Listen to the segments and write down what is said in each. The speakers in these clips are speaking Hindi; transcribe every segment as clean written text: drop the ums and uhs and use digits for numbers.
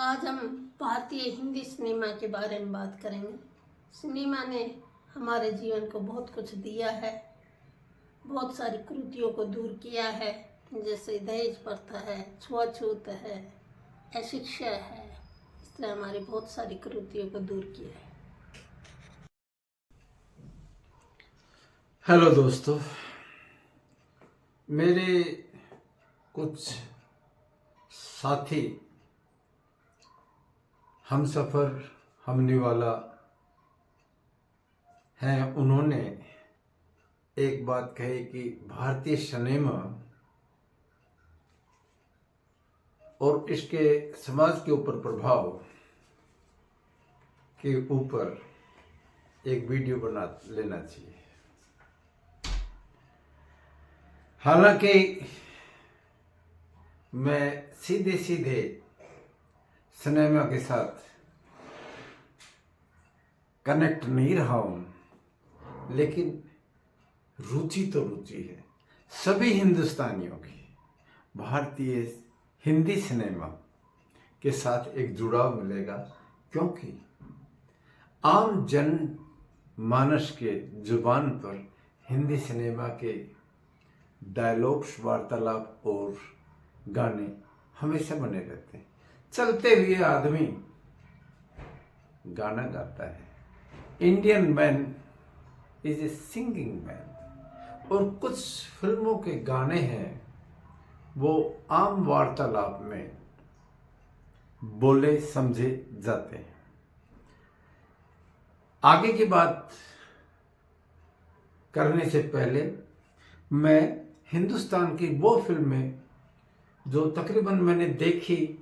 आज हम भारतीय हिंदी सिनेमा के बारे में बात करेंगे। सिनेमा ने हमारे जीवन को बहुत कुछ दिया है, बहुत सारी कुरीतियों को दूर किया है, जैसे दहेज प्रथा है, छुआछूत है, अशिक्षा है। इस तरह हमारी बहुत सारी कुरीतियों को दूर किया है। हेलो दोस्तों, मेरे कुछ साथी हमसफ़र हमने वाला हैं। उन्होंने एक बात कही कि भारतीय सिनेमा और इसके समाज के ऊपर प्रभाव के ऊपर एक वीडियो बना लेना चाहिए। हालांकि मैं सीधे सीधे सिनेमा के साथ कनेक्ट नहीं रहा हूं, लेकिन रुचि तो रुचि है सभी हिंदुस्तानियों की। भारतीय हिंदी सिनेमा के साथ एक जुड़ाव मिलेगा, क्योंकि आम जन मानस के जुबान पर हिंदी सिनेमा के डायलॉग्स, वार्तालाप और गाने हमेशा बने रहते हैं। चलते हुए आदमी गाना गाता है। Indian man is A singing man. और कुछ फिल्मों के गाने हैं वो आम वार्तालाप में बोले समझे जाते हैं। आगे की बात करने से पहले मैं हिंदुस्तान की वो फिल्में जो तकरीबन मैंने देखी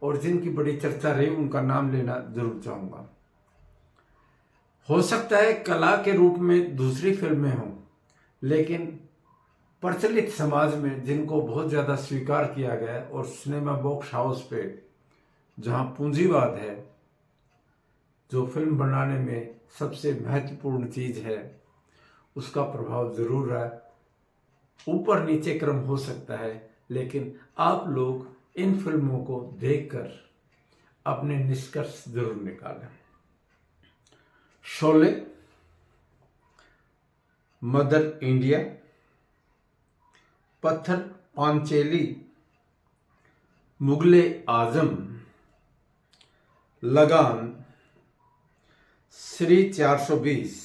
और जिनकी बड़ी चर्चा रही, उनका नाम लेना जरूर चाहूँगा। हो सकता है कला के रूप में दूसरी फिल्में हों, लेकिन प्रचलित समाज में जिनको बहुत ज़्यादा स्वीकार किया गया है और सिनेमा बॉक्स हाउस पे जहाँ पूंजीवाद है, जो फिल्म बनाने में सबसे महत्वपूर्ण चीज़ है, उसका प्रभाव ज़रूर रहा है। ऊपर नीचे क्रम हो सकता है, लेकिन आप लोग इन फिल्मों को देखकर अपने निष्कर्ष जरूर निकालें। शोले, मदर इंडिया, पत्थर पांचेली, मुगले आजम, लगान, श्री 420,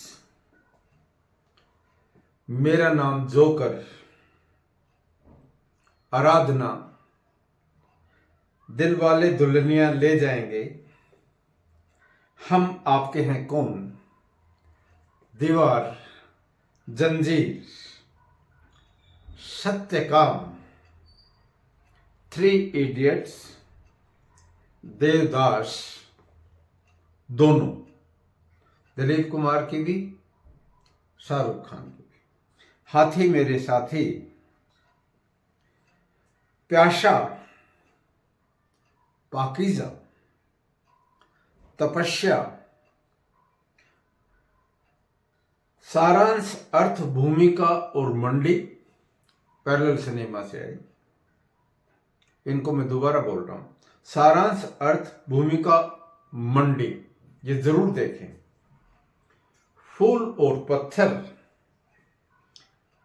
मेरा नाम जोकर, आराधना, दिल वाले दुल्हनिया ले जाएंगे, हम आपके हैं कौन, दीवार, जंजीर, सत्यकाम, 3 इडियट्स, देवदास, दोनों, दिलीप कुमार की भी, शाहरुख खान की भी, हाथी मेरे साथी, प्यासा, पाकीज़ा, तपस्या, सारांश, अर्थ, भूमिका और मंडी पैरेलल सिनेमा से आई। इनको मैं दोबारा बोल रहा हूं, सारांश, अर्थ, भूमिका, मंडी, ये जरूर देखें। फूल और पत्थर,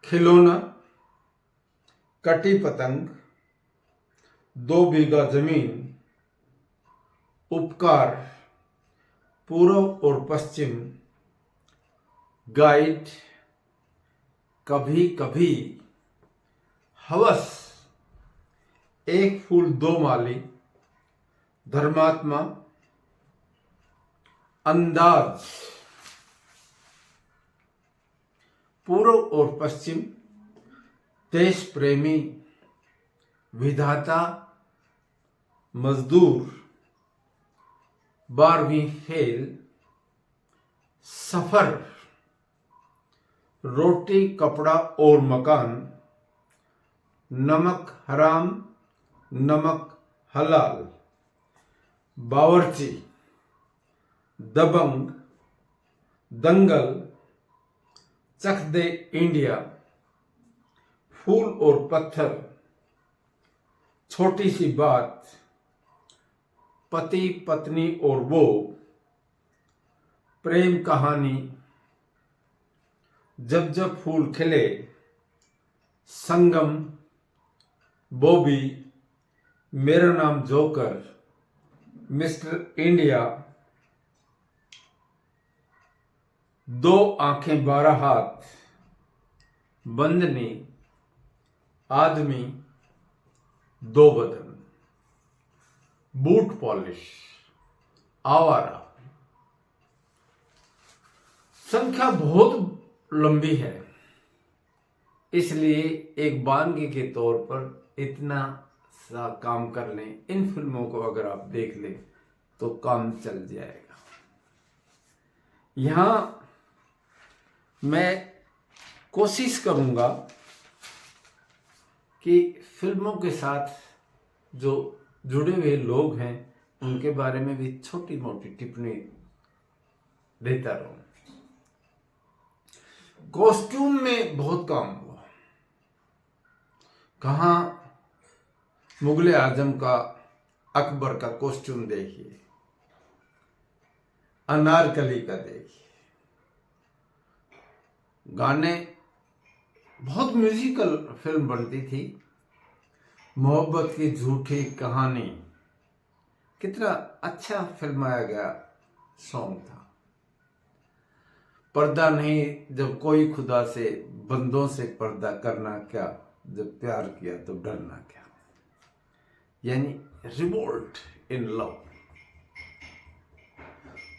खिलौना, कटी पतंग, 2 बीघा जमीन, उपकार, पूर्व और पश्चिम, गाइड, कभी कभी, हवस, एक फूल दो माली, धर्मात्मा, अंदाज, पूर्व और पश्चिम, देश प्रेमी, विधाता, मजदूर, 12वीं फेल, सफर, रोटी, कपड़ा और मकान, नमक हराम, नमक हलाल, बावर्ची, दबंग, दंगल, चक दे इंडिया, फूल और पत्थर, छोटी सी बात, पति पत्नी और वो, प्रेम कहानी, जब जब फूल खिले, संगम, बॉबी, मेरा नाम जोकर, मिस्टर इंडिया, दो आंखें 12 हाथ, बंदनी, आदमी, दो बदन, बूट पॉलिश, आवारा। संख्या बहुत लंबी है, इसलिए एक वानगी के तौर पर इतना सा काम कर लें। इन फिल्मों को अगर आप देख लें तो काम चल जाएगा। यहां मैं कोशिश करूंगा कि फिल्मों के साथ जो जुड़े हुए लोग हैं उनके बारे में भी छोटी मोटी टिप्पणी देता रहूं। कॉस्ट्यूम में बहुत काम हुआ। कहां मुगले आजम का, अकबर का कॉस्ट्यूम देखिए, अनारकली का देखिए, गाने, बहुत म्यूजिकल फिल्म बनती थी। मोहब्बत की झूठी कहानी, कितना अच्छा फिल्माया गया सॉन्ग था। पर्दा नहीं जब कोई खुदा से, बंदों से पर्दा करना क्या, जब प्यार किया तो डरना क्या, यानी revolt in love.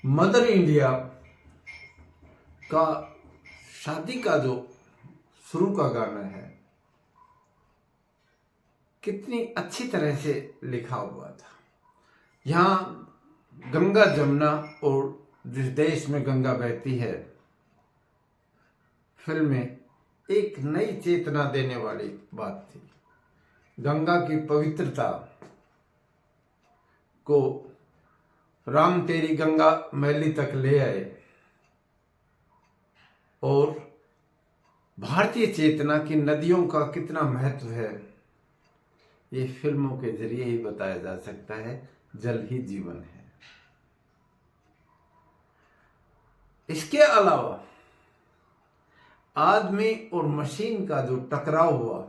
Mother India का शादी का जो शुरू का गाना है, कितनी अच्छी तरह से लिखा हुआ था। यहां गंगा जमुना और जिस देश में गंगा बहती है, फिल्म में एक नई चेतना देने वाली बात थी। गंगा की पवित्रता को राम तेरी गंगा मैली तक ले आए और भारतीय चेतना की नदियों का कितना महत्व है, ये फिल्मों के जरिए ही बताया जा सकता है। जल ही जीवन है। इसके अलावा आदमी और मशीन का जो टकराव हुआ,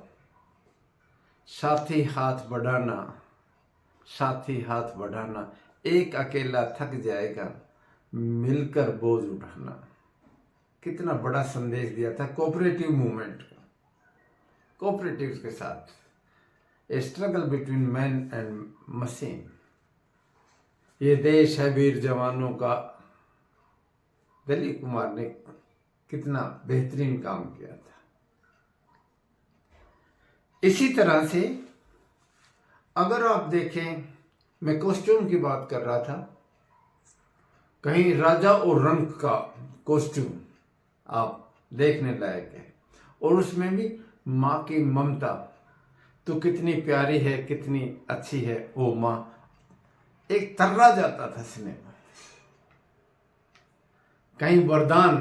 साथी हाथ बढ़ाना, साथी हाथ बढ़ाना, एक अकेला थक जाएगा, मिलकर बोझ उठाना, कितना बड़ा संदेश दिया था कोऑपरेटिव मूवमेंट का। कोऑपरेटिव के साथ ए struggle between man and machine. ये देश है वीर जवानों का, दिलीप कुमार ने कितना बेहतरीन काम किया था। इसी तरह से अगर आप देखें, मैं कॉस्ट्यूम की बात कर रहा था, कहीं राजा और रंक का कॉस्ट्यूम आप देखने लायक है, और उसमें भी माँ की ममता तो कितनी प्यारी है, कितनी अच्छी है वो माँ। एक तर्रा जाता था सिनेमा। कहीं वरदान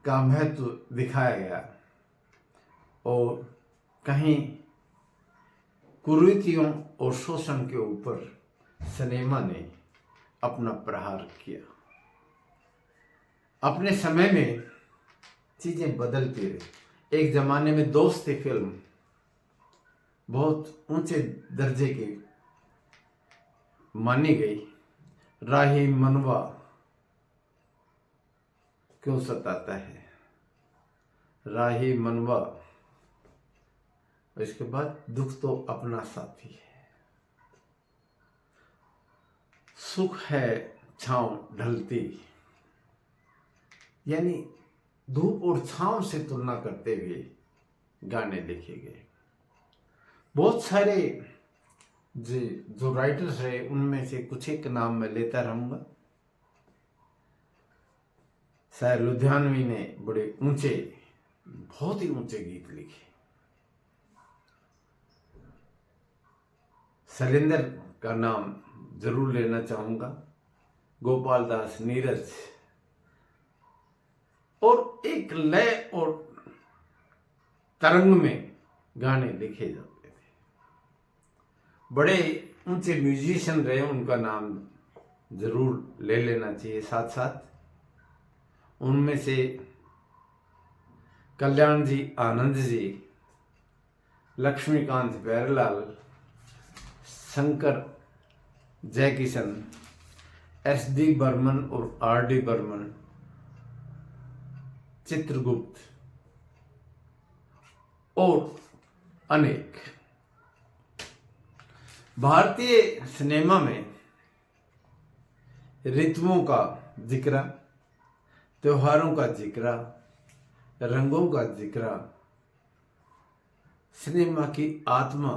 का महत्व दिखाया गया और कहीं कुरीतियों और शोषण के ऊपर सिनेमा ने अपना प्रहार किया। अपने समय में चीजें बदलती रही। एक जमाने में दोस्ती फिल्म बहुत ऊंचे दर्जे की मानी गई। राही मनवा क्यों सताता है, राही मनवा, इसके बाद दुख तो अपना साथी है, सुख है छांव ढलती, यानी धूप और छांव से तुलना करते हुए गाने लिखे गए। बहुत सारे जो राइटर्स है उनमें से कुछ एक नाम मैं लेता रहूंगा। शायर लुधियानवी ने बड़े ऊंचे, बहुत ही ऊंचे गीत लिखे। शैलेंद्र का नाम जरूर लेना चाहूंगा, गोपाल दास, नीरज, और एक लय और तरंग में गाने लिखे जाते थे। बड़े ऊंचे म्यूजिशियन रहे उनका नाम जरूर ले लेना चाहिए साथ साथ। उनमें से कल्याण जी आनंद जी, लक्ष्मीकांत प्यारेलाल, शंकर जयकिशन, SD बर्मन और RD बर्मन, चित्रगुप्त और अनेक। भारतीय सिनेमा में ऋतुओं का जिक्र, त्योहारों का जिक्र, रंगों का जिक्र सिनेमा की आत्मा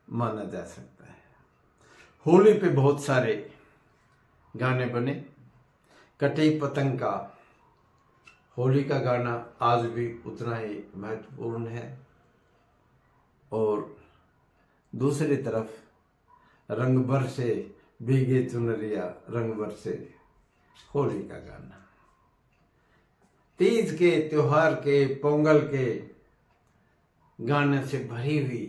माना जा सकता है। होली पे बहुत सारे गाने बने। कटी पतंग का होली का गाना आज भी उतना ही महत्वपूर्ण है। और दूसरी तरफ रंग भर से भीगे चुनरिया रंग भर से होली का गाना, तीज के त्योहार के पोंगल के गाने से भरी हुई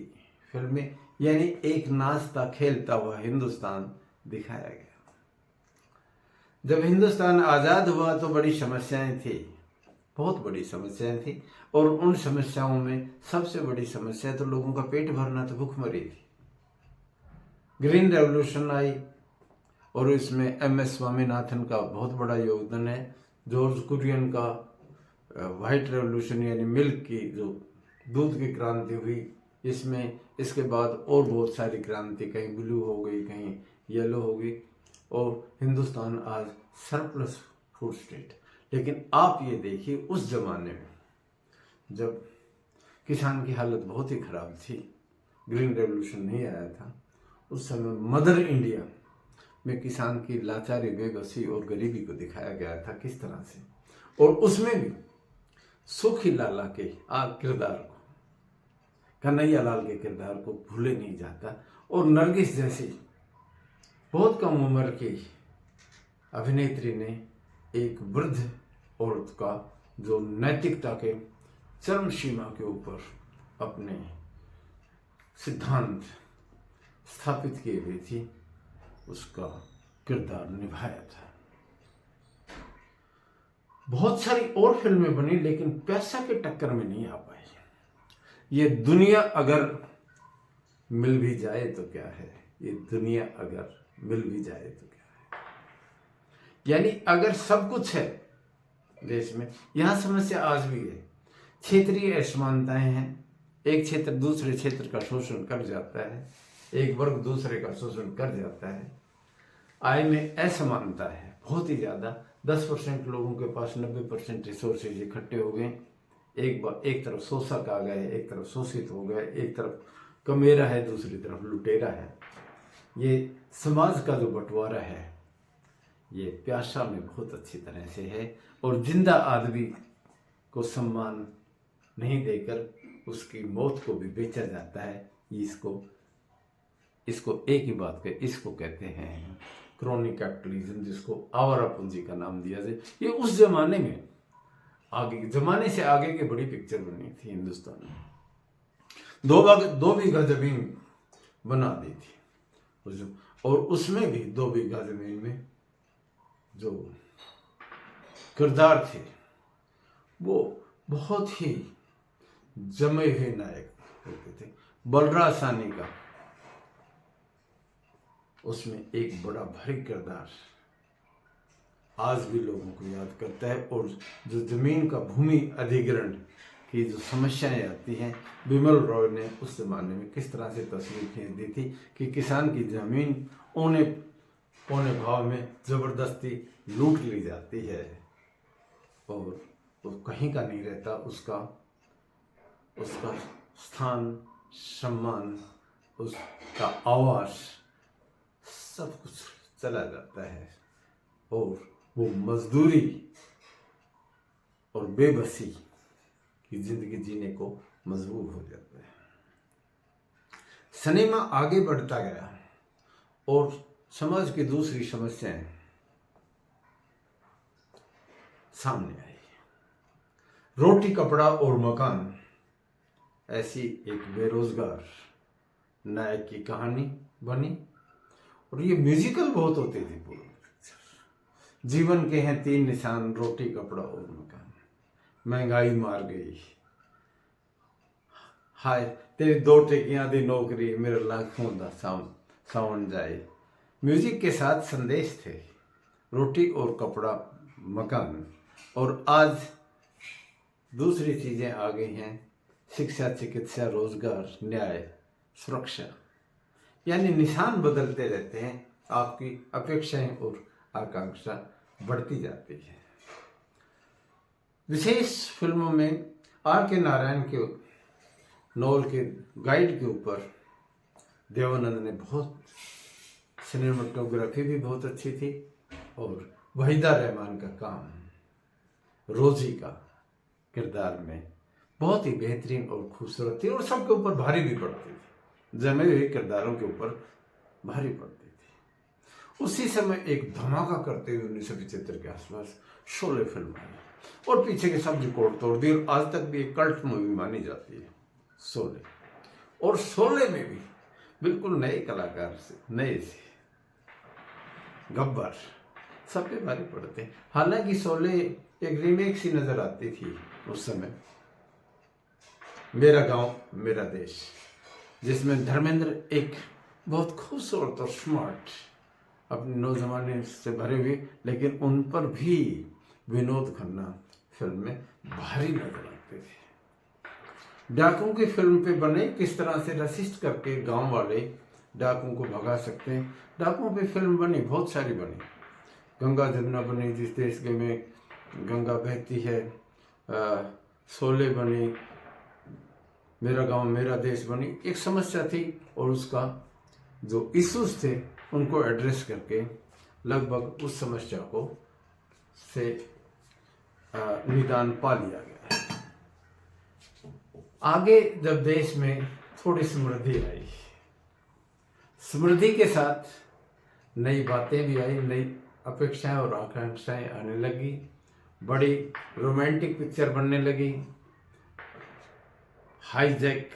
फिल्में, यानी एक नाचता खेलता हुआ हिंदुस्तान दिखाया गया। जब हिंदुस्तान आज़ाद हुआ तो बड़ी समस्याएं थी, बहुत बड़ी समस्याएं थी। और उन समस्याओं में सबसे बड़ी समस्या तो लोगों का पेट भरना, तो भूखमरी थी। ग्रीन रेवोल्यूशन आई और इसमें MS स्वामीनाथन का बहुत बड़ा योगदान है। जॉर्ज कुरियन का वाइट रेवोल्यूशन यानी मिल्क की जो दूध की क्रांति हुई, इसमें इसके बाद और बहुत सारी क्रांति, कहीं ब्लू हो गई, कहीं येलो हो गई और हिंदुस्तान आज सरप्लस फूड स्टेट। लेकिन आप ये देखिए उस जमाने में जब किसान की हालत बहुत ही खराब थी, ग्रीन रेवोल्यूशन नहीं आया था, उस समय मदर इंडिया में किसान की लाचारी, बेबसी और गरीबी को दिखाया गया था किस तरह से। और उसमें भी सुखी लाला के किरदार को, कन्हैया लाल के किरदार को भूले नहीं जाता। और नरगिस जैसी बहुत कम उम्र की अभिनेत्री ने एक वृद्ध औरत का जो नैतिकता के चरम सीमा के ऊपर अपने सिद्धांत स्थापित किए हुए थी, उसका किरदार निभाया था। बहुत सारी और फिल्में बनी लेकिन पैसा के टक्कर में नहीं आ पाई। ये दुनिया अगर मिल भी जाए तो क्या है, ये दुनिया अगर मिल भी जाए तो क्या है। यानी अगर सब कुछ है देश में, यहां समस्या आज भी है। क्षेत्रीय असमानताएं हैं, एक क्षेत्र दूसरे क्षेत्र का शोषण कर जाता है, एक वर्ग दूसरे का शोषण कर जाता है। आय में असमानता है बहुत ही ज्यादा। 10% लोगों के पास 90% रिसोर्सेज इकट्ठे हो गए। एक तरफ शोषक आ गए, एक तरफ शोषित हो गए, एक तरफ कमेरा है, दूसरी तरफ लुटेरा है। ये समाज का जो बंटवारा है ये प्यासा में बहुत अच्छी तरह से है। और जिंदा आदमी को सम्मान नहीं देकर उसकी मौत को भी बेचा जाता है। इसको एक ही बात के इसको कहते हैं क्रॉनिक कैपिटलिज्म, जिसको आवारा पूंजी का नाम दिया जाए। ये उस जमाने में जमाने से आगे की बड़ी पिक्चर बनी थी हिंदुस्तान में। 2 बीघा जमीन बना दी थी और उसमें भी 2 बीघा जमीन में जो किरदार थे वो बहुत ही जमे हुए नायक होते थे। बलराज साहनी का उसमें एक बड़ा भारी किरदार आज भी लोगों को याद करता है। और जो जमीन का भूमि अधिग्रहण की जो समस्याएं आती हैं, बिमल रॉय ने उस जमाने में किस तरह से तस्वीर खींच दी थी कि किसान की जमीन औने भाव में जबरदस्ती लूट ली जाती है और वो कहीं का नहीं रहता। उसका स्थान, सम्मान, उसका आवास सब कुछ चला जाता है और वो मजदूरी और बेबसी की जिंदगी जीने को मजबूर हो जाता है। सिनेमा आगे बढ़ता गया और समाज की दूसरी समस्याएं सामने आई। रोटी, कपड़ा और मकान, ऐसी एक बेरोजगार नायक की कहानी बनी और ये म्यूजिकल बहुत होती थी पूरी पिक्चर। जीवन के हैं 3 निशान, रोटी कपड़ा और मकान, महंगाई मार गई, हाय तेरी 2 टेकियां दी नौकरी, मेरे लाखों दा सावन जाए। म्यूजिक के साथ संदेश थे, रोटी और कपड़ा मकान। और आज दूसरी चीजें आ गई हैं, शिक्षा, चिकित्सा, रोजगार, न्याय, सुरक्षा, यानी निशान बदलते रहते हैं, आपकी अपेक्षाएं और आकांक्षा बढ़ती जाती है। विशेष फिल्मों में आर के नारायण के नॉवल के गाइड के ऊपर देवानंद ने बहुत, सिनेमाटोग्राफी भी बहुत अच्छी थी, और वहीदा रहमान का काम रोजी का किरदार में बहुत ही बेहतरीन और खूबसूरत थी, और सबके ऊपर भारी भी पड़ती थी, जमे हुए किरदारों के ऊपर भारी पड़ती थी। उसी समय एक धमाका करते हुए 1975 के आसपास शोले फिल्म आई, और पीछे के सब रिकॉर्ड तोड़ दिए, और आज तक भी एक कल्ट मूवी मानी जाती है शोले। और शोले में भी बिल्कुल नए कलाकार से, नए से गब्बर, सब पे भारी पड़ते हैं। हालांकि शोले एक रीमेक सी नजर आती थी उस समय, मेरा गांव मेरा देश, जिसमें धर्मेंद्र एक बहुत खूबसूरत और स्मार्ट, अपने नौजवानी से भरे हुए, लेकिन उन पर भी विनोद खन्ना फिल्म में भारी नजर आते थे। डाकुओं की फिल्म पे बने, किस तरह से रसिस्ट करके गांव वाले डाकुओं को भगा सकते हैं। डाकुओं पे फिल्म बनी, बहुत सारी बनी, गंगा जमुना बनी, जिस देश के में गंगा बहती है, शोले बनी, मेरा गांव मेरा देश बनी। एक समस्या थी, और उसका जो इश्यूज थे उनको एड्रेस करके लगभग उस समस्या को से निदान पा लिया गया। आगे जब देश में थोड़ी समृद्धि आई, समृद्धि के साथ नई बातें भी आई, नई अपेक्षाएं और आकांक्षाएं आने लगी, बड़ी रोमांटिक पिक्चर बनने लगी, हाई जैक,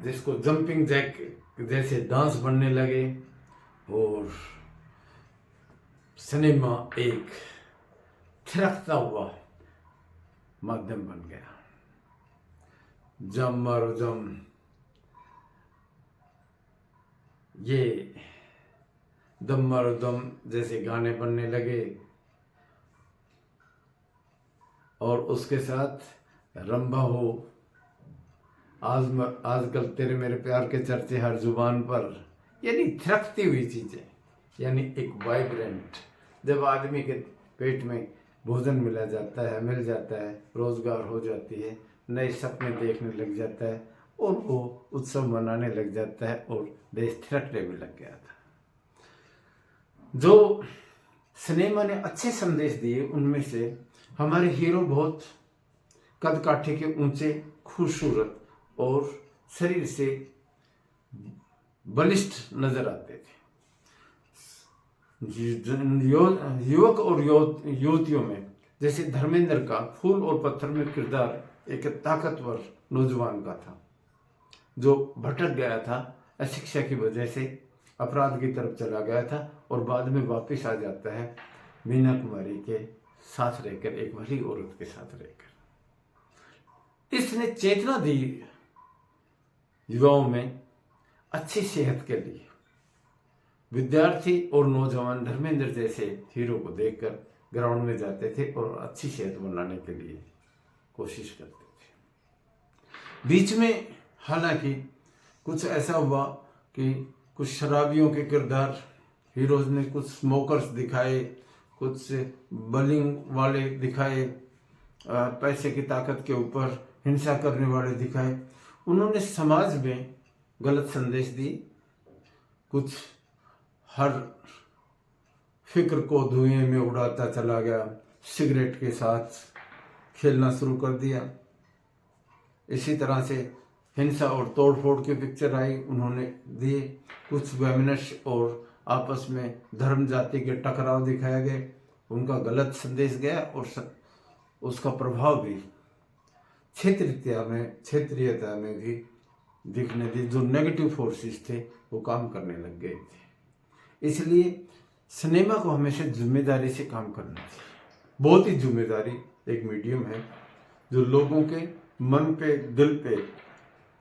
जिसको जंपिंग जैक जैसे डांस बनने लगे, और सिनेमा एक थिरकता हुआ माध्यम बन गया। जम मारो जम, ये दम मारो दम जैसे गाने बनने लगे, और उसके साथ रंभा हो, आजकल तेरे मेरे प्यार के चर्चे हर जुबान पर, यानी थिरकती हुई चीजें, यानी एक वाइब्रेंट, जब आदमी के पेट में भोजन मिल जाता है, रोजगार हो जाती है, नए सपने देखने लग जाता है, और वो उत्सव मनाने लग जाता है, और देश थिरकने भी लग गया था। जो सिनेमा ने अच्छे संदेश दिए, उनमें से हमारे हीरो बहुत कद काठे के ऊंचे, खूबसूरत और शरीर से बलिष्ठ नजर आते थे। युवक और युवतियों में जैसे धर्मेंद्र का फूल और पत्थर में किरदार एक ताकतवर नौजवान का था, जो भटक गया था, अशिक्षा की वजह से अपराध की तरफ चला गया था, और बाद में वापस आ जाता है मीना कुमारी के साथ रहकर, एक भली औरत के साथ रहकर। इसने चेतना दी युवाओं में अच्छी सेहत के लिए। विद्यार्थी और नौजवान धर्मेंद्र जैसे हीरो को देखकर ग्राउंड में जाते थे और अच्छी सेहत बनाने के लिए कोशिश करते थे। बीच में हालांकि कुछ ऐसा हुआ कि कुछ शराबियों के किरदार हीरोज ने, कुछ स्मोकर्स दिखाए, कुछ बलिंग वाले दिखाए, पैसे की ताकत के ऊपर हिंसा करने वाले दिखाए। उन्होंने समाज में गलत संदेश दी। कुछ हर फिक्र को धुएं में उड़ाता चला गया, सिगरेट के साथ खेलना शुरू कर दिया। इसी तरह से हिंसा और तोड़फोड़ की पिक्चर आई, उन्होंने दिए। कुछ वैमनस्य और आपस में धर्म जाति के टकराव दिखाए गए, उनका गलत संदेश गया, और उसका प्रभाव भी क्षेत्रीयता में भी दिखने दी, जो नेगेटिव फोर्सेस थे वो काम करने लग गए थे। इसलिए सिनेमा को हमेशा जिम्मेदारी से काम करना चाहिए। बहुत ही जिम्मेदारी एक मीडियम है जो लोगों के मन पे, दिल पे,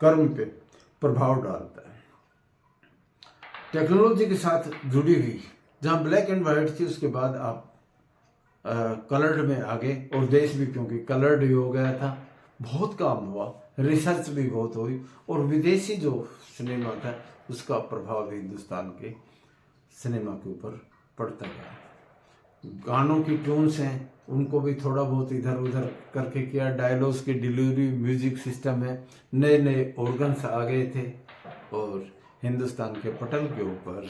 कर्म पे प्रभाव डालता है। टेक्नोलॉजी के साथ जुड़ी हुई, जहाँ ब्लैक एंड वाइट थी उसके बाद आप कलर्ड में आ गए, और देश भी क्योंकि कलर्ड ही हो गया था, बहुत काम हुआ, रिसर्च भी बहुत हुई, और विदेशी जो सिनेमा था उसका प्रभाव भी हिंदुस्तान के सिनेमा के ऊपर पड़ता गया। गानों की ट्यून्स हैं उनको भी थोड़ा बहुत इधर उधर करके किया, डायलॉग्स की डिलीवरी, म्यूजिक सिस्टम है, नए नए ऑर्गन्स आ गए थे, और हिंदुस्तान के पटल के ऊपर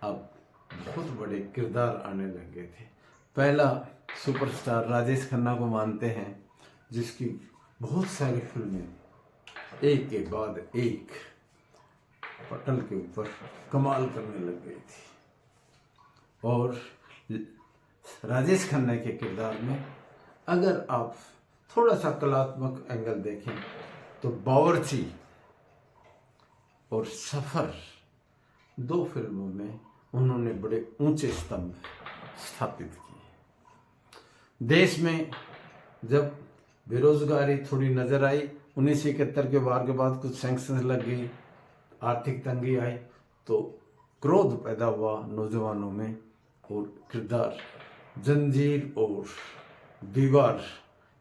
अब बहुत बड़े किरदार आने लग गए थे। पहला सुपरस्टार राजेश खन्ना को मानते हैं, जिसकी बहुत सारी फिल्में एक के बाद एक पटल के ऊपर कमाल करने लग गई थी। और राजेश खन्ना के किरदार में अगर आप थोड़ा सा कलात्मक एंगल देखें तो बावर्ची और सफर, दो फिल्मों में उन्होंने बड़े ऊंचे स्तंभ स्थापित किए। देश में जब बेरोजगारी थोड़ी नजर आई, 1971 के वार के बाद कुछ सैंक्शंस लग गई, आर्थिक तंगी आई, तो क्रोध पैदा हुआ नौजवानों में, और किरदार जंजीर और दीवार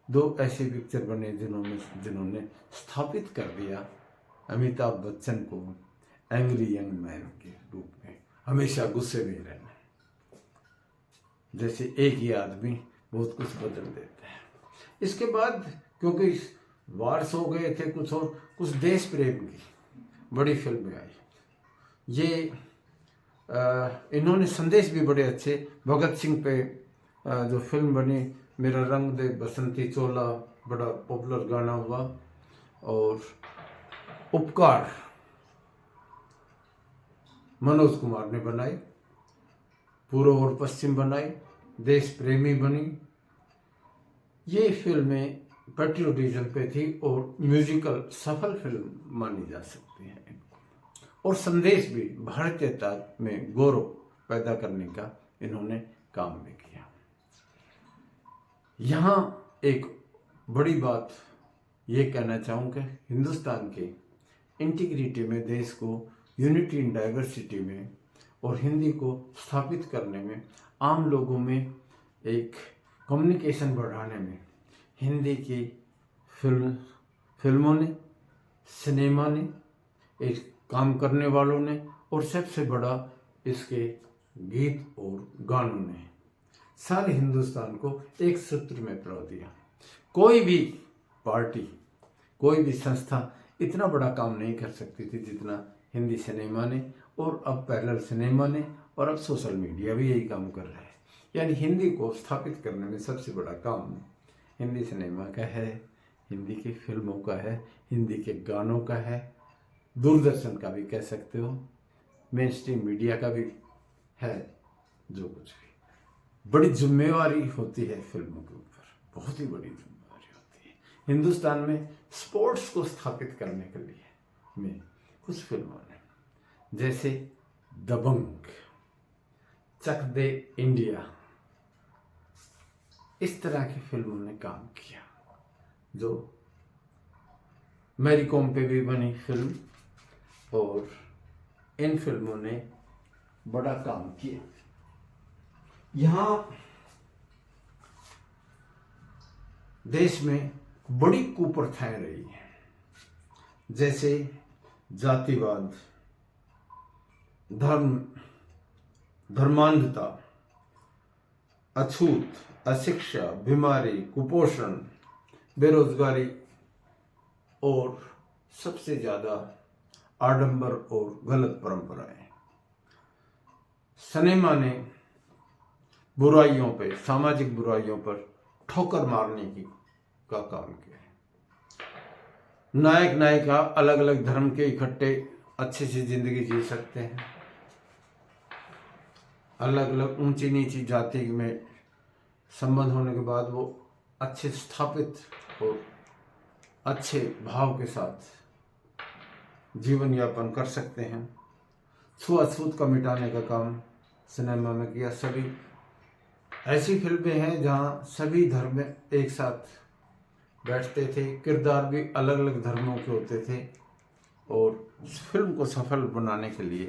दो ऐसे पिक्चर बने जिन्होंने स्थापित कर दिया अमिताभ बच्चन को एंग्री यंग मैन के रूप में, हमेशा गुस्से में रहना, जैसे एक ही आदमी बहुत कुछ बदल देता है। इसके बाद क्योंकि वार्स हो गए थे कुछ, और कुछ देश प्रेम की बड़ी फिल्में आई। ये इन्होंने संदेश भी बड़े अच्छे, भगत सिंह पे जो फिल्म बनी मेरा रंग दे बसंती चोला, बड़ा पॉपुलर गाना हुआ, और उपकार मनोज कुमार ने बनाई, पूर्व और पश्चिम बनाई, देश प्रेमी बनी। ये फिल्में पेट्रियोटिज्म पे थी और म्यूजिकल सफल फिल्म मानी जा सकती है इनको, और संदेश भी भारतीयता में गौरव पैदा करने का इन्होंने काम भी किया। यहाँ एक बड़ी बात ये कहना चाहूँगा, हिंदुस्तान के इंटीग्रिटी में, देश को यूनिटी इन डाइवर्सिटी में और हिंदी को स्थापित करने में, आम लोगों में एक कम्युनिकेशन बढ़ाने में हिंदी की फिल्मों ने, सिनेमा ने, एक काम करने वालों ने, और सबसे बड़ा इसके गीत और गानों ने सारे हिंदुस्तान को एक सूत्र में पिरो दिया। कोई भी पार्टी, कोई भी संस्था इतना बड़ा काम नहीं कर सकती थी जितना हिंदी सिनेमा ने, और अब पैरेलल सिनेमा ने, और अब सोशल मीडिया भी यही काम कर रहा है। यानी हिंदी को स्थापित करने में सबसे बड़ा काम हिंदी सिनेमा का है, हिंदी की फिल्मों का है, हिंदी के गानों का है, दूरदर्शन का भी कह सकते हो, मेन स्ट्रीम मीडिया का भी है। जो कुछ भी बड़ी जिम्मेवारी होती है फिल्मों के ऊपर, बहुत ही बड़ी जिम्मेवारी होती है। हिंदुस्तान में स्पोर्ट्स को स्थापित करने के लिए में कुछ फिल्मों ने, जैसे दबंग, चक दे इंडिया, इस तरह की फिल्मों ने काम किया, जो मैरी कॉम पे भी बनी फिल्म, और इन फिल्मों ने बड़ा काम किया। यहाँ देश में बड़ी कुप्रथाएं रही हैं, जैसे जातिवाद, धर्मांधता, अछूत, अशिक्षा, बीमारी, कुपोषण, बेरोजगारी, और सबसे ज्यादा आडंबर और गलत परंपराएं। सिनेमा ने बुराइयों पे, सामाजिक बुराइयों पर ठोकर मारने का काम किया है। नायक नायिका अलग अलग धर्म के इकट्ठे अच्छी सी जिंदगी जी सकते हैं, अलग अलग ऊंची नीची जाति में संबंध होने के बाद वो अच्छे स्थापित और अच्छे भाव के साथ जीवन यापन कर सकते हैं। छुआछूत का मिटाने का काम सिनेमा में किया। सभी ऐसी फिल्में हैं जहाँ सभी धर्म एक साथ बैठते थे, किरदार भी अलग अलग धर्मों के होते थे और उस फिल्म को सफल बनाने के लिए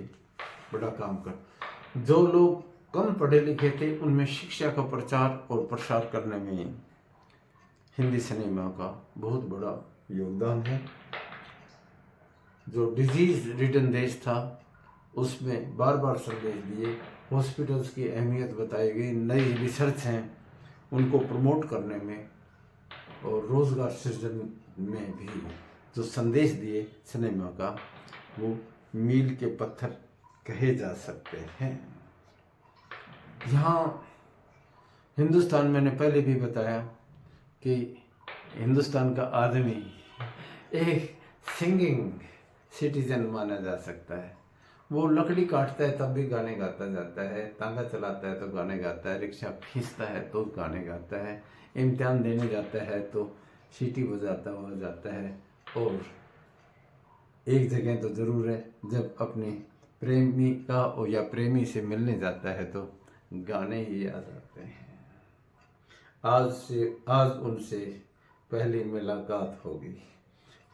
बड़ा काम कर। जो लोग कम पढ़े लिखे थे उनमें शिक्षा का प्रचार और प्रसार करने में हिंदी सिनेमा का बहुत बड़ा योगदान है। जो डिजीज रिडन देश था उसमें बार बार संदेश दिए, हॉस्पिटल्स की अहमियत बताई गई, नई रिसर्च हैं उनको प्रमोट करने में और रोज़गार सृजन में भी जो संदेश दिए सिनेमा का, वो मील के पत्थर कहे जा सकते हैं। यहाँ हिंदुस्तान, मैंने पहले भी बताया कि हिंदुस्तान का आदमी एक सिंगिंग सिटीजन माना जा सकता है। वो लकड़ी काटता है तब भी गाने गाता जाता है, तांगा चलाता है तो गाने गाता है, रिक्शा खींचता है तो गाने गाता है, इम्तिहान देने जाता है तो सीटी बजाता हुआ जाता है। और एक जगह तो ज़रूर है, जब अपनी प्रेमिका और या प्रेमी से मिलने जाता है तो गाने ही याद आते हैं। आज उनसे पहली मुलाकात होगी,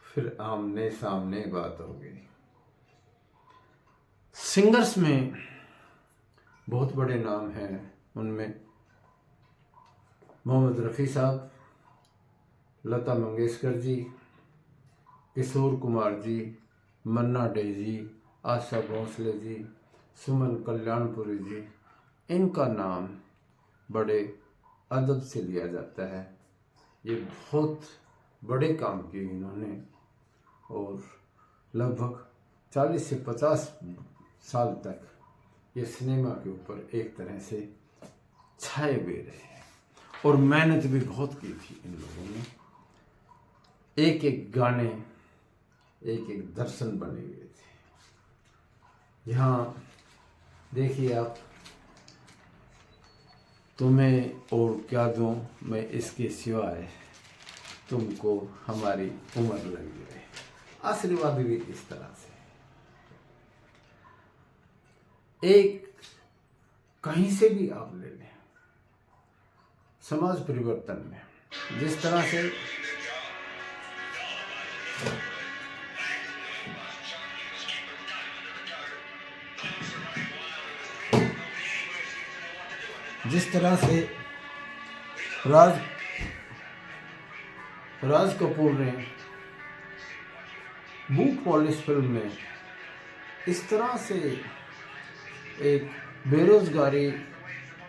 फिर आमने सामने बात होगी। सिंगर्स में बहुत बड़े नाम हैं, उनमें मोहम्मद रफ़ी साहब, लता मंगेशकर जी, किशोर कुमार जी, मन्ना डे जी, आशा भोसले जी, सुमन कल्याणपुरी जी, इनका नाम बड़े अदब से लिया जाता है। ये बहुत बड़े काम किए इन्होंने और लगभग 40 से 50 साल तक ये सिनेमा के ऊपर एक तरह से छाए हुए रहे और मेहनत भी बहुत की थी इन लोगों ने। एक एक गाने एक एक दर्शन बने हुए थे। यहाँ देखिए आप, तुम्हें और क्या दूं मैं इसके सिवाय, तुमको हमारी उम्र लगी रहे। आशीर्वाद भी इस तरह से एक कहीं से भी आप ले लें, समाज परिवर्तन में जिस तरह से राज कपूर ने बूट पॉलिश फिल्म में इस तरह से एक बेरोजगारी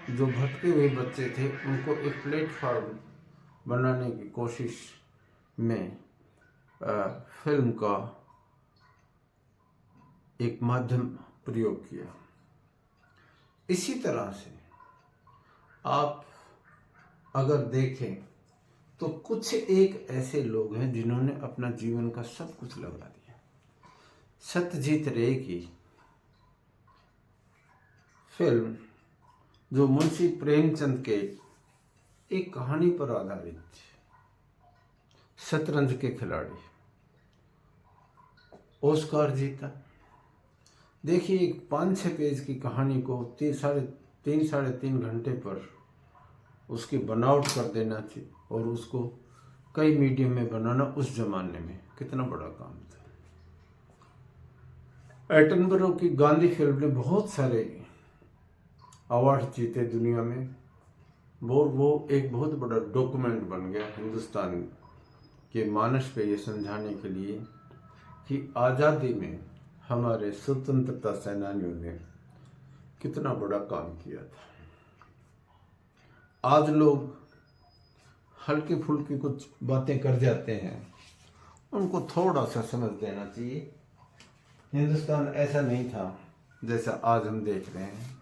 जो भटके हुए बच्चे थे उनको एक प्लेटफॉर्म बनाने की कोशिश में फिल्म का एक माध्यम प्रयोग किया। इसी तरह से आप अगर देखें तो कुछ एक ऐसे लोग हैं जिन्होंने अपना जीवन का सब कुछ लगा दिया। सत्यजीत रे की फिल्म जो मुंशी प्रेमचंद के एक कहानी पर आधारित थी, शतरंज के खिलाड़ी, ऑस्कार जीता। देखिए, एक 5-6 पेज की कहानी को 3-3.5 घंटे पर उसकी बनावट कर देना थी और उसको कई मीडियम में बनाना उस जमाने में कितना बड़ा काम था। एटनबरो की गांधी फिल्म ने बहुत सारे अवार्ड जीते दुनिया में। वो एक बहुत बड़ा डॉक्यूमेंट बन गया हिंदुस्तान के मानस पे ये समझाने के लिए कि आज़ादी में हमारे स्वतंत्रता सेनानियों ने कितना बड़ा काम किया था। आज लोग हल्की फुल्की कुछ बातें कर जाते हैं, उनको थोड़ा सा समझ देना चाहिए। हिंदुस्तान ऐसा नहीं था जैसा आज हम देख रहे हैं।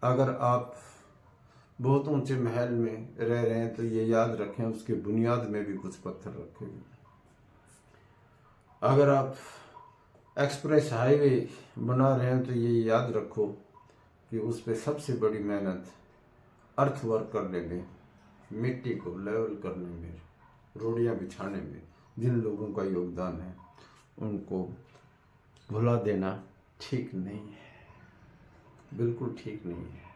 अगर आप बहुत ऊंचे महल में रह रहे हैं तो ये याद रखें उसके बुनियाद में भी कुछ पत्थर रखे हुए। अगर आप एक्सप्रेस हाईवे बना रहे हैं तो ये याद रखो कि उस पर सबसे बड़ी मेहनत अर्थवर्क करने में, मिट्टी को लेवल करने में, रोडियां बिछाने में जिन लोगों का योगदान है उनको भुला देना ठीक नहीं है, बिल्कुल ठीक नहीं है।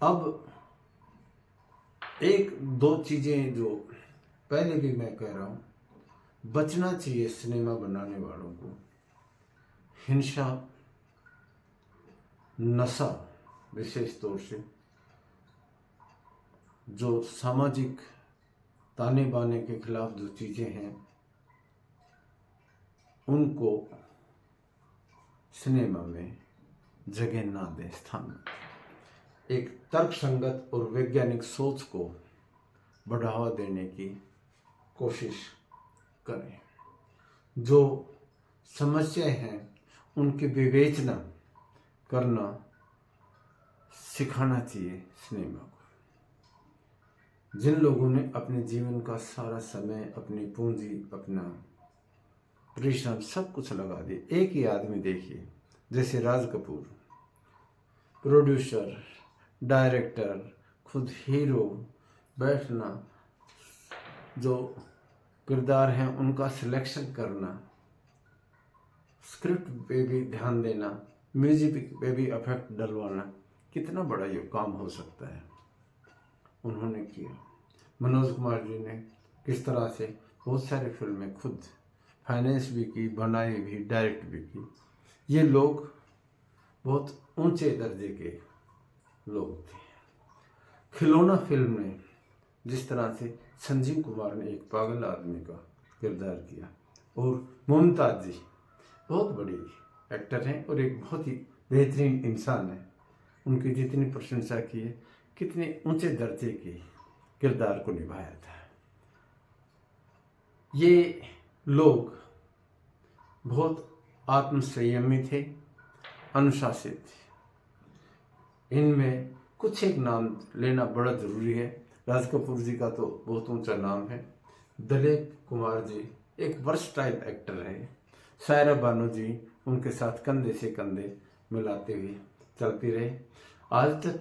अब एक दो चीजें जो पहले भी मैं कह रहा हूं, बचना चाहिए सिनेमा बनाने वालों को। हिंसा, नशा, विशेष तौर से जो सामाजिक ताने बाने के खिलाफ जो चीजें हैं, उनको सिनेमा में जगह ना दें, स्थान। एक तर्कसंगत और वैज्ञानिक सोच को बढ़ावा देने की कोशिश करें। जो समस्याएं हैं उनकी विवेचना करना सिखाना चाहिए सिनेमा को। जिन लोगों ने अपने जीवन का सारा समय, अपनी पूंजी, अपना परिश्रम सब कुछ लगा दिया, एक ही आदमी देखिए, जैसे राज कपूर, प्रोड्यूसर, डायरेक्टर, खुद हीरो, बैठना, जो किरदार हैं उनका सिलेक्शन करना, स्क्रिप्ट पे भी ध्यान देना, म्यूजिक पे भी इफेक्ट डलवाना, कितना बड़ा ये काम हो सकता है, उन्होंने किया। मनोज कुमार जी ने किस तरह से बहुत सारी फिल्में खुद फाइनेंस भी की, बनाई भी, डायरेक्ट भी की। ये लोग बहुत ऊंचे दर्जे के लोग थे। खिलौना फिल्म में जिस तरह से संजीव कुमार ने एक पागल आदमी का किरदार किया, और मुमताज जी बहुत बड़ी एक्टर हैं और एक बहुत ही बेहतरीन इंसान है, उनकी जितनी प्रशंसा की है, कितने ऊंचे दर्जे के किरदार को निभाया था। ये लोग बहुत आत्मसंयमी थे, अनुशासित थे। इनमें कुछ एक नाम लेना बड़ा जरूरी है। राज कपूर जी का तो बहुत ऊंचा नाम है। दिलीप कुमार जी एक वर्सटाइल एक्टर है। सायरा बानो जी उनके साथ कंधे से कंधे मिलाते हुए चलती रहे। आज तक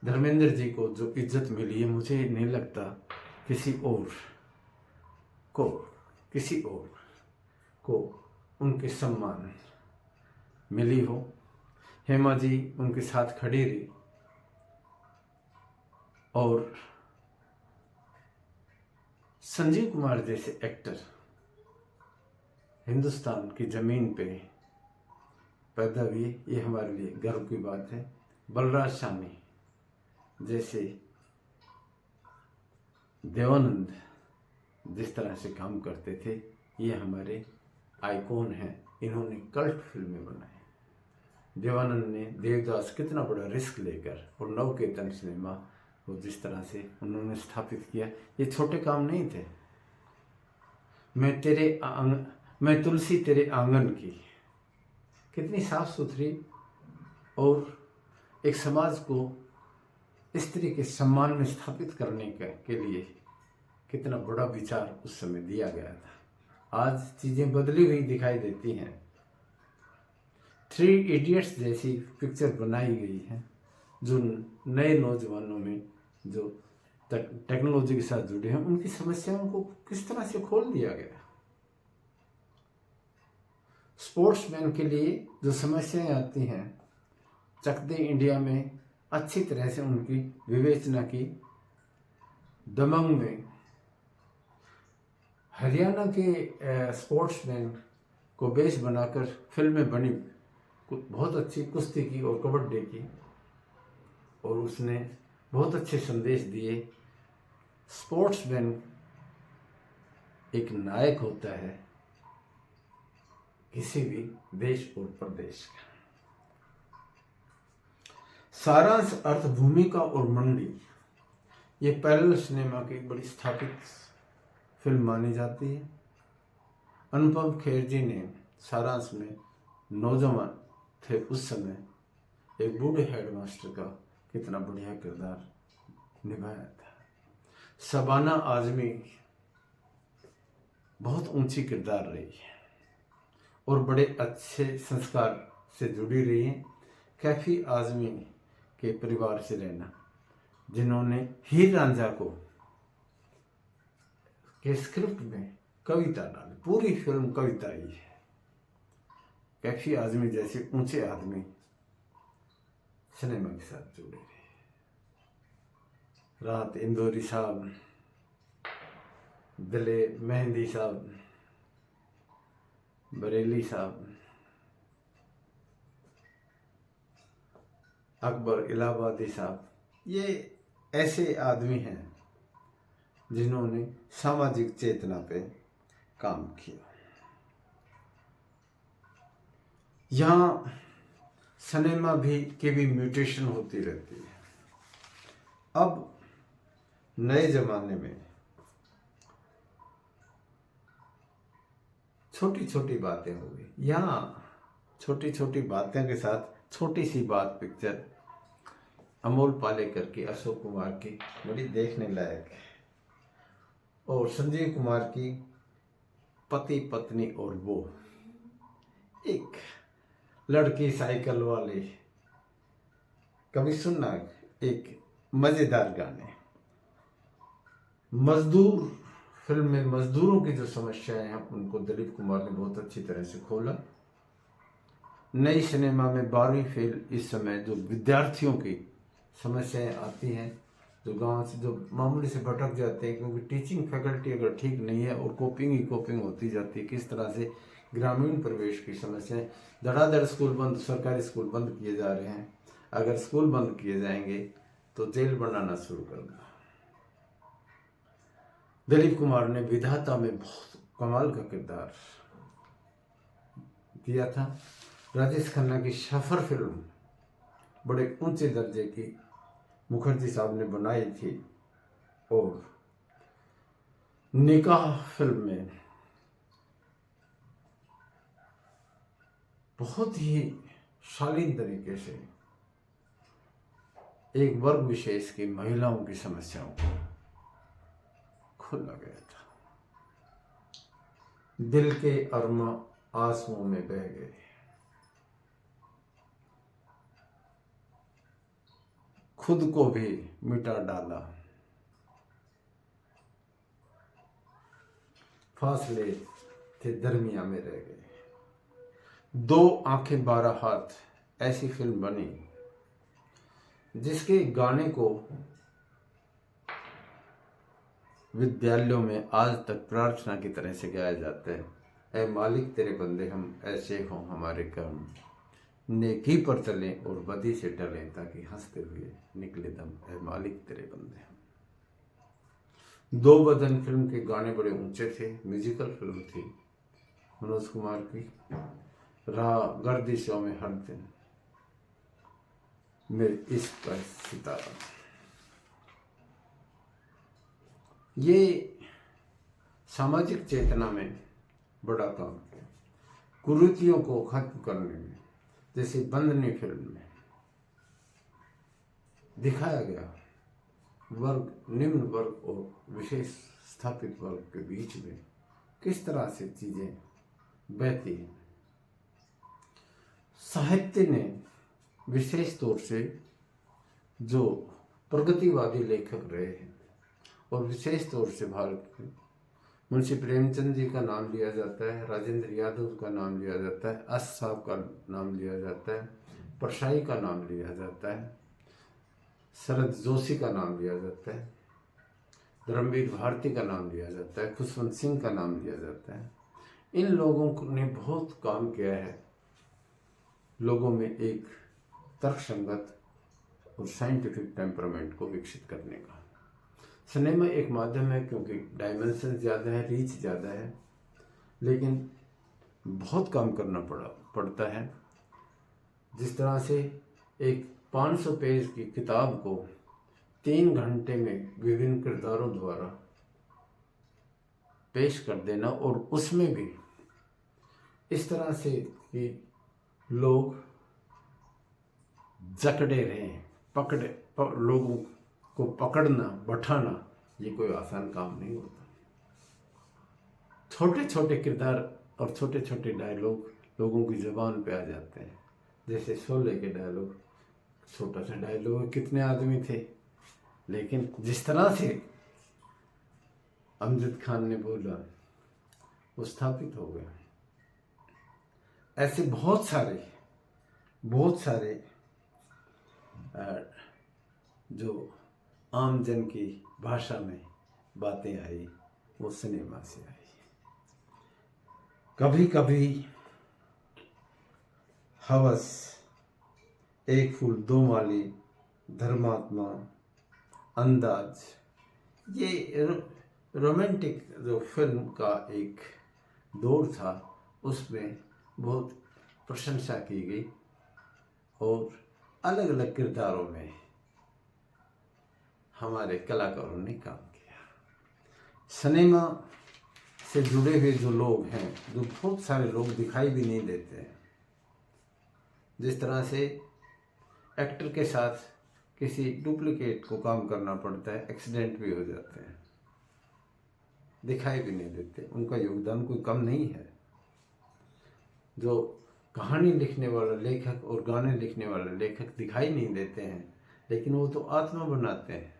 धर्मेंद्र जी को जो इज्जत मिली है, मुझे नहीं लगता किसी और को उनके सम्मान मिली हो। हेमा जी उनके साथ खड़ी रही, और संजीव कुमार जैसे एक्टर हिंदुस्तान की जमीन पे पैदा हुए, ये हमारे लिए गर्व की बात है। बलराज साहनी जैसे देवानंद जिस तरह से काम करते थे, ये हमारे आइकॉन हैं। इन्होंने कल्ट फिल्में बनाई। देवानंद ने देवदास कितना बड़ा रिस्क लेकर, और नवकेतन सिनेमा को जिस तरह से उन्होंने स्थापित किया, ये छोटे काम नहीं थे। मैं तुलसी तेरे आंगन की, कितनी साफ सुथरी, और एक समाज को स्त्री के सम्मान में स्थापित करने के लिए कितना बड़ा विचार उस समय दिया गया था। आज चीजें बदली हुई दिखाई देती हैं। 3 इडियट्स जैसी पिक्चर बनाई गई है, जो नए नौजवानों में जो टेक्नोलॉजी के साथ जुड़े हैं, उनकी समस्याओं को किस तरह से खोल दिया गया। स्पोर्ट्समैन के लिए जो समस्याएं आती हैं, चक दे इंडिया में अच्छी तरह से उनकी विवेचना की। दबंग में हरियाणा के स्पोर्ट्समैन को बेस बनाकर फिल्में बनी, बहुत अच्छी कुश्ती की और कबड्डी की, और उसने बहुत अच्छे संदेश दिए। स्पोर्ट्समैन एक नायक होता है किसी भी देश और प्रदेश का। सारांश अर्थ, भूमिका और मंडी, ये पैरेलल सिनेमा की बड़ी स्थापित फिल्म मानी जाती है। अनुपम खेर जी ने सारांश में नौजवान थे उस समय, एक बूढ़े हेडमास्टर का कितना बढ़िया किरदार निभाया था। शबाना आजमी बहुत ऊंची किरदार रही है और बड़े अच्छे संस्कार से जुड़ी रही है। कैफी आजमी के परिवार से रहना, जिन्होंने हीर रांझा को के स्क्रिप्ट में कविता डाली, पूरी फिल्म कविता ही है। कैफी आजमी जैसे ऊंचे आदमी सिनेमा के साथ जुड़े रहे। राहत इंदौरी साहब, दिले मेहंदी साहब, बरेली साहब, अकबर इलाहाबादी साहब, ये ऐसे आदमी हैं जिन्होंने सामाजिक चेतना पे काम किया। यहाँ सिनेमा की भी म्यूटेशन होती रहती है। अब नए जमाने में छोटी छोटी बातें हो गई। यहाँ छोटी छोटी बातें के साथ छोटी सी बात पिक्चर अमोल पालेकर की, अशोक कुमार की बड़ी देखने लायक है। और संजीव कुमार की पति पत्नी और वो, एक लड़की साइकिल वाली, कभी सुनना, एक मजेदार गाने। मजदूर फिल्म में मजदूरों की जो समस्याएं हैं उनको दिलीप कुमार ने बहुत अच्छी तरह से खोला। नई सिनेमा में 12वीं फेल इस समय जो विद्यार्थियों की समस्याएं आती हैं, जो गांव से जो मामूली से भटक जाते हैं क्योंकि टीचिंग फैकल्टी अगर ठीक नहीं है और कॉपिंग ही कॉपिंग होती जाती है, किस तरह से ग्रामीण प्रवेश की समस्याएं, धड़ाधड़ स्कूल बंद, सरकारी स्कूल बंद किए जा रहे हैं। अगर स्कूल बंद किए जाएंगे तो जेल बनाना शुरू करना। दिलीप कुमार ने विधाता में बहुत कमाल का किरदार दिया था। राजेश खन्ना की सफर फिल्म बड़े ऊंचे दर्जे की मुखर्जी साहब ने बनाई थी। और निकाह फिल्म में बहुत ही शालीन तरीके से एक वर्ग विशेष की महिलाओं की समस्याओं को खोला गया था। दिल के अरमा आंसुओं में बह गए, खुद को भी मिटा डाला, फासले थे दरमिया में रह गए, 2 आंखें 12 हाथ, ऐसी फिल्म बनी जिसके गाने को विद्यालयों में आज तक प्रार्थना की तरह से गाया जाता है। ऐ मालिक तेरे बंदे हम ऐसे हों हमारे कर्म, नेकी पर चलें और बदी से टलें ताकि हंसते हुए निकले दम, ऐ मालिक तेरे बंदे हम। 2 बदन फिल्म के गाने बड़े ऊंचे थे, म्यूजिकल फिल्म थी मनोज कुमार की। रहा गर्दिशों में हर दिन मेरे इश्क का सितारा, ये सामाजिक चेतना में बड़ा काम किया। कुरीतियों को खत्म करने में, जैसे बंदनी फिल्म में दिखाया गया वर्ग, निम्न वर्ग और विशेष स्थापित वर्ग के बीच में किस तरह से चीजें बहती हैं। साहित्य ने विशेष तौर से जो प्रगतिवादी लेखक रहे हैं और विशेष तौर से भारत के मुंशी प्रेमचंद जी का नाम लिया जाता है, राजेंद्र यादव का नाम लिया जाता है, अस साहब का नाम लिया जाता है, परसाई का नाम लिया जाता है, शरद जोशी का नाम लिया जाता है, धर्मवीर भारती का नाम लिया जाता है, खुशवंत सिंह का नाम लिया जाता है। इन लोगों ने बहुत काम किया है लोगों में एक तर्कसंगत और साइंटिफिक टेम्परामेंट को विकसित करने का। सिनेमा एक माध्यम है क्योंकि डायमेंशन ज़्यादा है, रीच ज़्यादा है, लेकिन बहुत काम करना पड़ता है। जिस तरह से एक 500 पेज की किताब को 3 घंटे में विभिन्न किरदारों द्वारा पेश कर देना और उसमें भी इस तरह से कि लोग जकड़े रहें, लोगों को पकड़ना बैठाना, ये कोई आसान काम नहीं होता। छोटे छोटे किरदार और छोटे छोटे डायलॉग लोगों की ज़बान पे आ जाते हैं। जैसे शोले के डायलॉग, छोटा सा डायलॉग, कितने आदमी थे, लेकिन जिस तरह से अमजद खान ने बोला वो स्थापित हो गए। ऐसे बहुत सारे जो आम जन की भाषा में बातें आई, वो सिनेमा से आई। कभी कभी हवस, एक फूल दो माली, धर्मात्मा, अंदाज, ये रोमांटिक जो फिल्म का एक दौर था, उसमें बहुत प्रशंसा की गई और अलग अलग किरदारों में हमारे कलाकारों ने काम किया। सिनेमा से जुड़े हुए जो लोग हैं, जो बहुत सारे लोग दिखाई भी नहीं देते हैं, जिस तरह से एक्टर के साथ किसी डुप्लीकेट को काम करना पड़ता है, एक्सीडेंट भी हो जाते हैं, दिखाई भी नहीं देते, उनका योगदान कोई कम नहीं है। जो कहानी लिखने वाला लेखक और गाने लिखने वाले लेखक दिखाई नहीं देते हैं, लेकिन वो तो आत्मा बनाते हैं,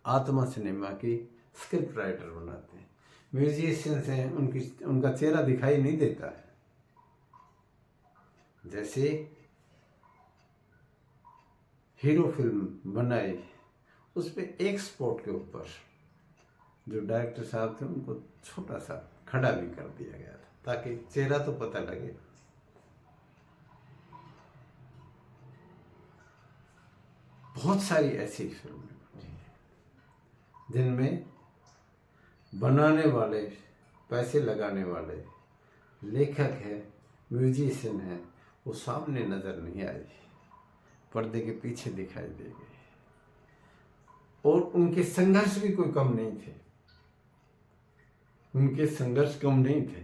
आत्मा सिनेमा की स्क्रिप्ट राइटर बनाते हैं। म्यूजिशियंस हैं, उनका चेहरा दिखाई नहीं देता है। जैसे हीरो फिल्म बनाई, उस पर एक स्पॉट के ऊपर जो डायरेक्टर साहब थे, उनको छोटा सा खड़ा भी कर दिया गया था, ताकि चेहरा तो पता लगे। बहुत सारी ऐसी फिल्में बनी हैं जिनमें बनाने वाले, पैसे लगाने वाले, लेखक है, म्यूजिशियन है, वो सामने नजर नहीं आई, पर्दे के पीछे दिखाई दे गए। और उनके संघर्ष भी कोई कम नहीं थे, उनके संघर्ष कम नहीं थे,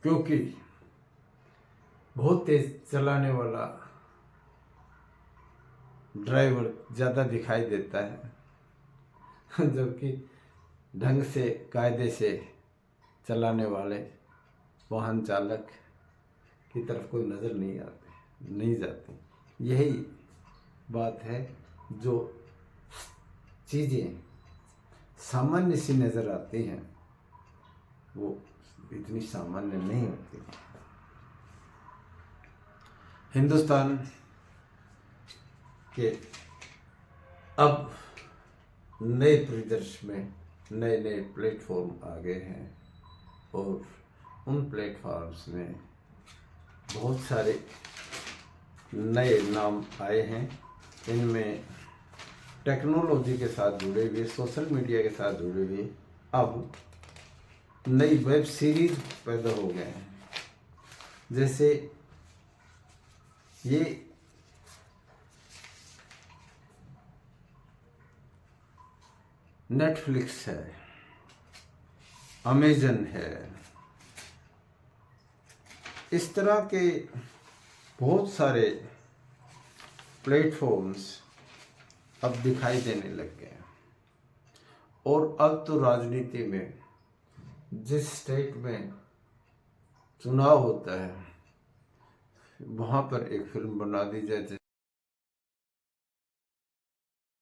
क्योंकि बहुत तेज चलाने वाला ड्राइवर ज़्यादा दिखाई देता है, जबकि ढंग से, कायदे से चलाने वाले वाहन चालक की तरफ कोई नज़र नहीं जाती। यही बात है, जो चीज़ें सामान्य सी नज़र आती हैं, वो इतनी सामान्य नहीं होती। हिंदुस्तान के अब नए परिदृश्य में नए नए प्लेटफॉर्म आ गए हैं, और उन प्लेटफॉर्म्स में बहुत सारे नए नाम आए हैं। इनमें टेक्नोलॉजी के साथ जुड़े हुए, सोशल मीडिया के साथ जुड़े हुए अब नई वेब सीरीज पैदा हो गए हैं। जैसे ये नेटफ्लिक्स है, अमेजन है, इस तरह के बहुत सारे प्लेटफॉर्म्स अब दिखाई देने लग गए हैं। और अब तो राजनीति में जिस स्टेट में चुनाव होता है, वहाँ पर एक फिल्म बना दी जाए